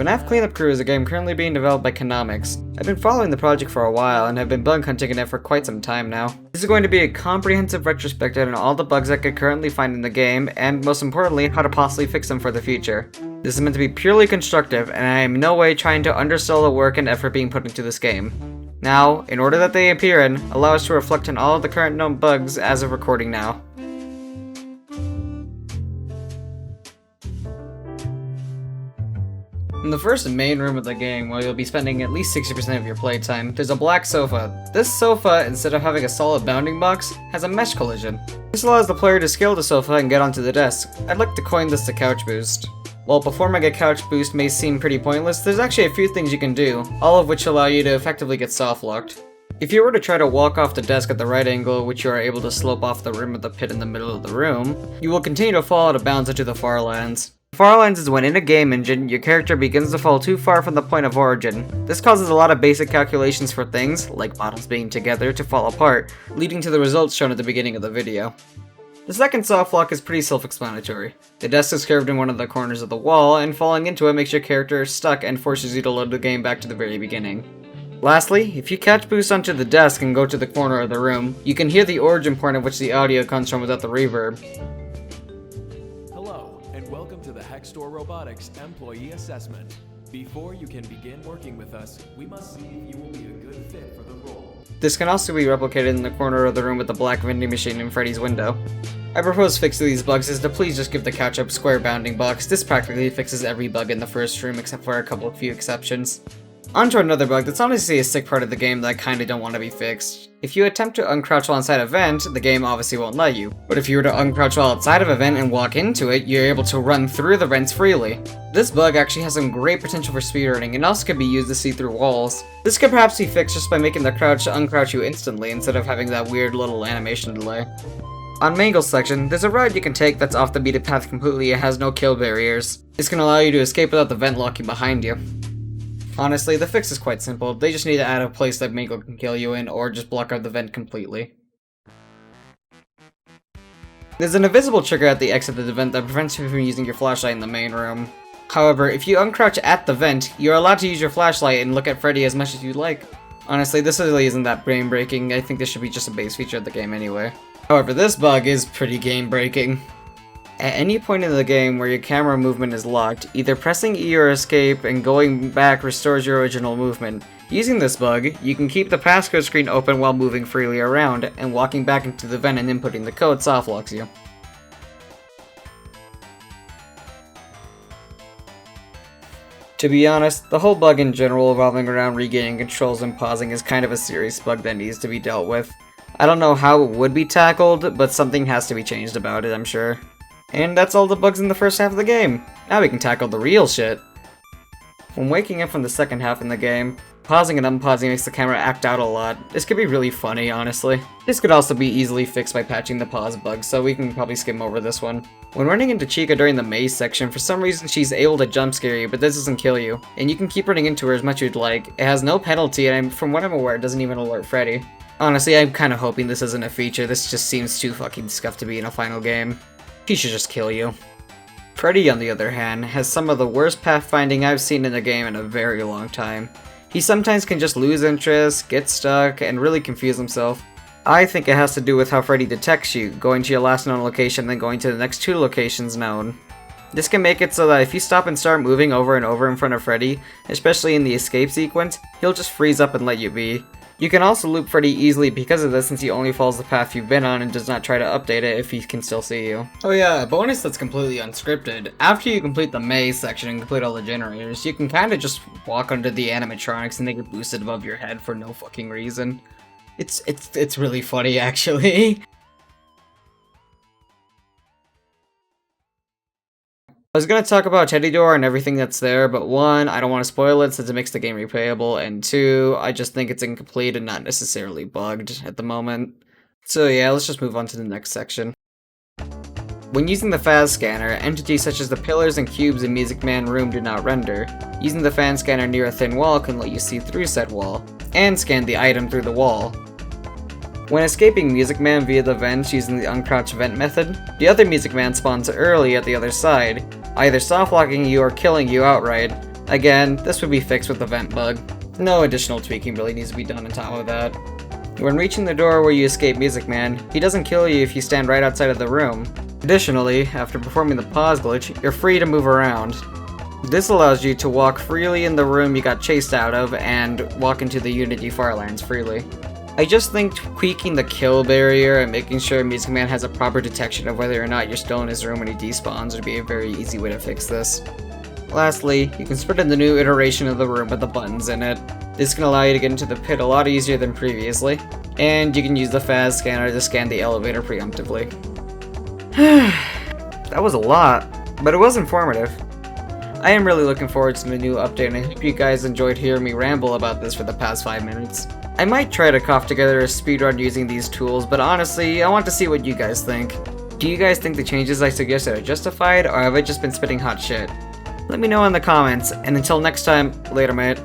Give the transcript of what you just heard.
FNAF Cleanup Crew is a game currently being developed by Konamics. I've been following the project for a while and have been bug hunting it for quite some time now. This is going to be a comprehensive retrospective on all the bugs I could currently find in the game, and most importantly, how to possibly fix them for the future. This is meant to be purely constructive, and I am in no way trying to undersell the work and effort being put into this game. Now, in order that they appear in, allow us to reflect on all of the current known bugs as of recording now. In the first main room of the game, where you'll be spending at least 60% of your playtime, there's a black sofa. This sofa, instead of having a solid bounding box, has a mesh collision. This allows the player to scale the sofa and get onto the desk. I'd like to coin this the couch boost. While performing a couch boost may seem pretty pointless, there's actually a few things you can do, all of which allow you to effectively get soft locked. If you were to try to walk off the desk at the right angle, which you are able to slope off the rim of the pit in the middle of the room, you will continue to fall out of bounds into the far lands. Far lands is when in a game engine, your character begins to fall too far from the point of origin. This causes a lot of basic calculations for things, like models being together, to fall apart, leading to the results shown at the beginning of the video. The second soft lock is pretty self-explanatory. The desk is curved in one of the corners of the wall, and falling into it makes your character stuck and forces you to load the game back to the very beginning. Lastly, if you couch boost onto the desk and go to the corner of the room, you can hear the origin point of which the audio comes from without the reverb. Welcome to the Hexstore Robotics Employee Assessment. Before you can begin working with us, we must see if you will be a good fit for the role. This can also be replicated in the corner of the room with the black vending machine in Freddy's window. I propose fixing these bugs is to please just give the couch a square bounding box. This practically fixes every bug in the first room except for a couple of few exceptions. On to another bug that's honestly a sick part of the game that I kinda don't want to be fixed. If you attempt to uncrouch while inside a vent, the game obviously won't let you. But if you were to uncrouch while outside of a vent and walk into it, you're able to run through the vents freely. This bug actually has some great potential for speedrunning and also can be used to see through walls. This could perhaps be fixed just by making the crouch uncrouch you instantly instead of having that weird little animation delay. On Mangle's section, there's a ride you can take that's off the beaten path completely and has no kill barriers. This can allow you to escape without the vent locking behind you. Honestly, the fix is quite simple. They just need to add a place that Mangle can kill you in, or just block out the vent completely. There's an invisible trigger at the exit of the vent that prevents you from using your flashlight in the main room. However, if you uncrouch at the vent, you're allowed to use your flashlight and look at Freddy as much as you'd like. Honestly, this really isn't that brain-breaking. I think this should be just a base feature of the game anyway. However, this bug is pretty game-breaking. At any point in the game where your camera movement is locked, either pressing E or escape and going back restores your original movement. Using this bug, you can keep the passcode screen open while moving freely around, and walking back into the vent and inputting the code softlocks you. To be honest, the whole bug in general revolving around regaining controls and pausing is kind of a serious bug that needs to be dealt with. I don't know how it would be tackled, but something has to be changed about it, I'm sure. And that's all the bugs in the first half of the game. Now we can tackle the real shit. When waking up from the second half in the game, pausing and unpausing makes the camera act out a lot. This could be really funny, honestly. This could also be easily fixed by patching the pause bug, so we can probably skim over this one. When running into Chica during the maze section, for some reason she's able to jump scare you, but this doesn't kill you. And you can keep running into her as much as you'd like. It has no penalty, and from what I'm aware, it doesn't even alert Freddy. Honestly, I'm kinda hoping this isn't a feature. This just seems too fucking scuffed to be in a final game. He should just kill you. Freddy, on the other hand, has some of the worst pathfinding I've seen in a game in a very long time. He sometimes can just lose interest, get stuck, and really confuse himself. I think it has to do with how Freddy detects you, going to your last known location then going to the next two locations known. This can make it so that if you stop and start moving over and over in front of Freddy, especially in the escape sequence, he'll just freeze up and let you be. You can also loop Freddy easily because of this, since he only follows the path you've been on and does not try to update it if he can still see you. Oh yeah, a bonus that's completely unscripted. After you complete the maze section and complete all the generators, you can kinda just walk under the animatronics and they get boosted above your head for no fucking reason. It's really funny, actually. I was gonna talk about Teddy Door and everything that's there, but one, I don't want to spoil it since it makes the game replayable, and two, I just think it's incomplete and not necessarily bugged at the moment. So yeah, let's just move on to the next section. When using the Phas scanner, entities such as the pillars and cubes in Music Man room do not render. Using the fan scanner near a thin wall can let you see through said wall, and scan the item through the wall. When escaping Music Man via the vents using the uncrouch vent method, the other Music Man spawns early at the other side, either soft locking you or killing you outright. Again, this would be fixed with the vent bug. No additional tweaking really needs to be done on top of that. When reaching the door where you escape Music Man, he doesn't kill you if you stand right outside of the room. Additionally, after performing the pause glitch, you're free to move around. This allows you to walk freely in the room you got chased out of and walk into the Unity Farlands freely. I just think tweaking the kill barrier and making sure Music Man has a proper detection of whether or not you're still in his room when he despawns would be a very easy way to fix this. Lastly, you can sprint in the new iteration of the room with the buttons in it. This can allow you to get into the pit a lot easier than previously, and you can use the fast scanner to scan the elevator preemptively. That was a lot, but it was informative. I am really looking forward to the new update, and I hope you guys enjoyed hearing me ramble about this for the past 5 minutes. I might try to cough together a speedrun using these tools, but honestly, I want to see what you guys think. Do you guys think the changes I suggested are justified, or have I just been spitting hot shit? Let me know in the comments, and until next time, later mate.